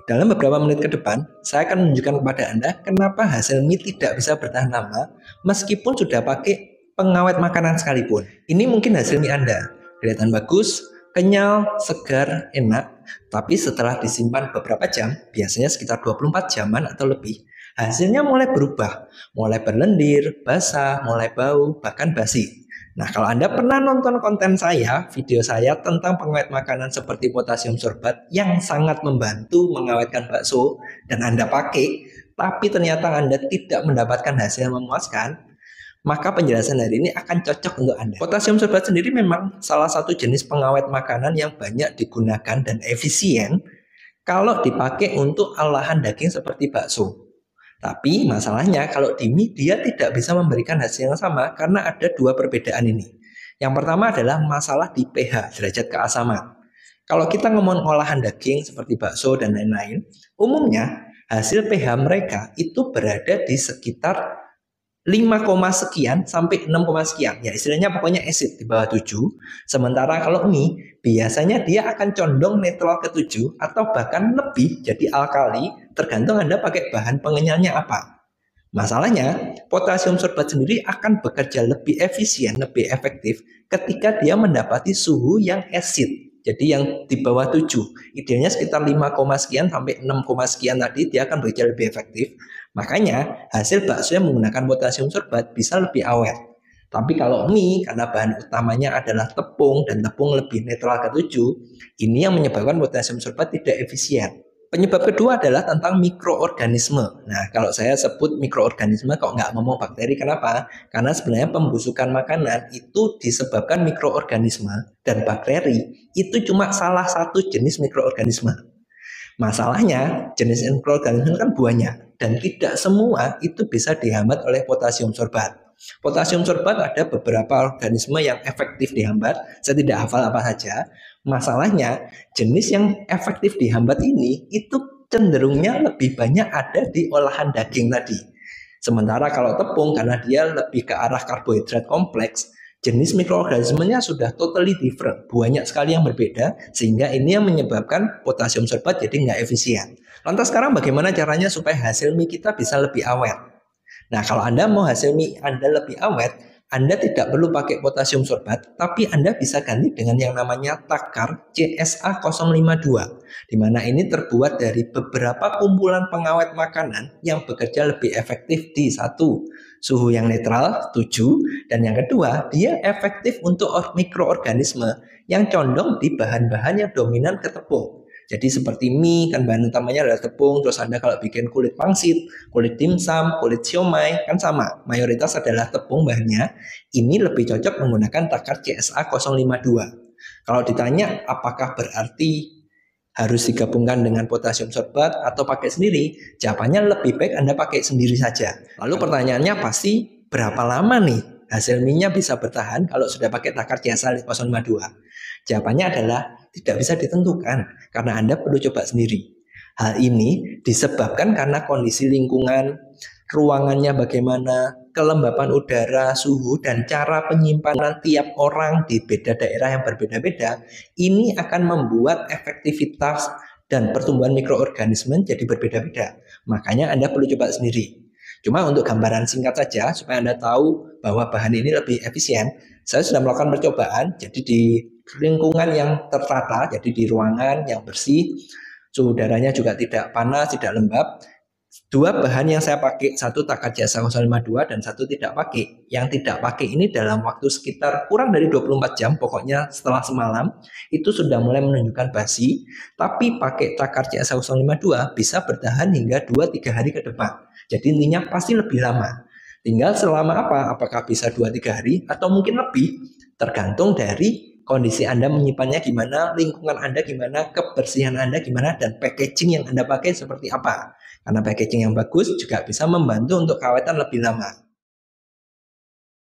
Dalam beberapa menit ke depan, saya akan menunjukkan kepada Anda kenapa hasil mie tidak bisa bertahan lama meskipun sudah pakai pengawet makanan sekalipun. Ini mungkin hasil mie Anda. Kelihatan bagus, kenyal, segar, enak. Tapi setelah disimpan beberapa jam, biasanya sekitar 24 jaman atau lebih, hasilnya mulai berubah. Mulai berlendir, basah, mulai bau, bahkan basi. Nah, kalau Anda pernah nonton konten saya, video saya tentang pengawet makanan seperti potasium sorbat yang sangat membantu mengawetkan bakso dan Anda pakai, tapi ternyata Anda tidak mendapatkan hasil yang memuaskan, maka penjelasan hari ini akan cocok untuk Anda. Potasium sorbat sendiri memang salah satu jenis pengawet makanan yang banyak digunakan dan efisien kalau dipakai untuk olahan daging seperti bakso. Tapi masalahnya kalau di mie dia tidak bisa memberikan hasil yang sama karena ada dua perbedaan ini. Yang pertama adalah masalah di pH, derajat keasaman. Kalau kita ngomong olahan daging seperti bakso dan lain-lain, umumnya hasil pH mereka itu berada di sekitar 5, sekian sampai 6, sekian. Ya istilahnya pokoknya acid di bawah 7. Sementara kalau mie biasanya dia akan condong netral ke 7 atau bahkan lebih jadi alkali tergantung Anda pakai bahan pengenyalnya apa. Masalahnya, potasium sorbat sendiri akan bekerja lebih efisien, lebih efektif ketika dia mendapati suhu yang acid. Jadi yang di bawah 7, idealnya sekitar 5, sekian sampai 6, sekian tadi dia akan bekerja lebih efektif. Makanya hasil bakso yang menggunakan potasium sorbat bisa lebih awet. Tapi kalau mie karena bahan utamanya adalah tepung dan tepung lebih netral ke 7, ini yang menyebabkan potasium sorbat tidak efisien. Penyebab kedua adalah tentang mikroorganisme. Nah, kalau saya sebut mikroorganisme kok nggak ngomong bakteri, kenapa? Karena sebenarnya pembusukan makanan itu disebabkan mikroorganisme dan bakteri itu cuma salah satu jenis mikroorganisme. Masalahnya jenis mikroorganisme kan banyak dan tidak semua itu bisa dihambat oleh potasium sorbat. Potasium sorbat ada beberapa organisme yang efektif dihambat. Saya tidak hafal apa saja. Masalahnya jenis yang efektif dihambat ini itu cenderungnya lebih banyak ada di olahan daging tadi. Sementara kalau tepung karena dia lebih ke arah karbohidrat kompleks, jenis mikroorganismenya sudah totally different, banyak sekali yang berbeda, sehingga ini yang menyebabkan potasium sorbat jadi nggak efisien. Lantas sekarang bagaimana caranya supaya hasil mie kita bisa lebih awet? Nah, kalau Anda mau hasil mie Anda lebih awet, Anda tidak perlu pakai potasium sorbat, tapi Anda bisa ganti dengan yang namanya takar CSA 052, di mana ini terbuat dari beberapa kumpulan pengawet makanan yang bekerja lebih efektif di satu, suhu yang netral 7, dan yang kedua, dia efektif untuk mikroorganisme yang condong di bahan-bahan yang dominan ke tepung. Jadi seperti mie kan bahan utamanya adalah tepung, terus Anda kalau bikin kulit pangsit, kulit dimsum, kulit siomay kan sama, mayoritas adalah tepung bahannya. Ini lebih cocok menggunakan takar CSA 052. Kalau ditanya apakah berarti harus digabungkan dengan potasium sorbat atau pakai sendiri, jawabannya lebih baik Anda pakai sendiri saja. Lalu pertanyaannya pasti berapa lama nih hasil mie-nya bisa bertahan kalau sudah pakai takar CSA 052? Jawabannya adalah tidak bisa ditentukan karena Anda perlu coba sendiri. Hal ini disebabkan karena kondisi lingkungan, ruangannya bagaimana, kelembapan udara, suhu, dan cara penyimpanan tiap orang di beda daerah yang berbeda-beda. Ini akan membuat efektivitas dan pertumbuhan mikroorganisme jadi berbeda-beda. Makanya Anda perlu coba sendiri. Cuma untuk gambaran singkat saja supaya Anda tahu bahwa bahan ini lebih efisien, saya sudah melakukan percobaan jadi di lingkungan yang tertata, jadi di ruangan yang bersih, suhu udaranya juga tidak panas, tidak lembab. Dua bahan yang saya pakai, satu takar CSA 052 dan satu tidak pakai. Yang tidak pakai ini dalam waktu sekitar kurang dari 24 jam, pokoknya setelah semalam, itu sudah mulai menunjukkan basi. Tapi pakai takar CSA 052 bisa bertahan hingga 2-3 hari ke depan. Jadi intinya pasti lebih lama. Tinggal selama apa? Apakah bisa 2-3 hari atau mungkin lebih? Tergantung dari kondisi Anda menyimpannya gimana, lingkungan Anda gimana, kebersihan Anda gimana, dan packaging yang Anda pakai seperti apa. Karena packaging yang bagus juga bisa membantu untuk keawetan lebih lama.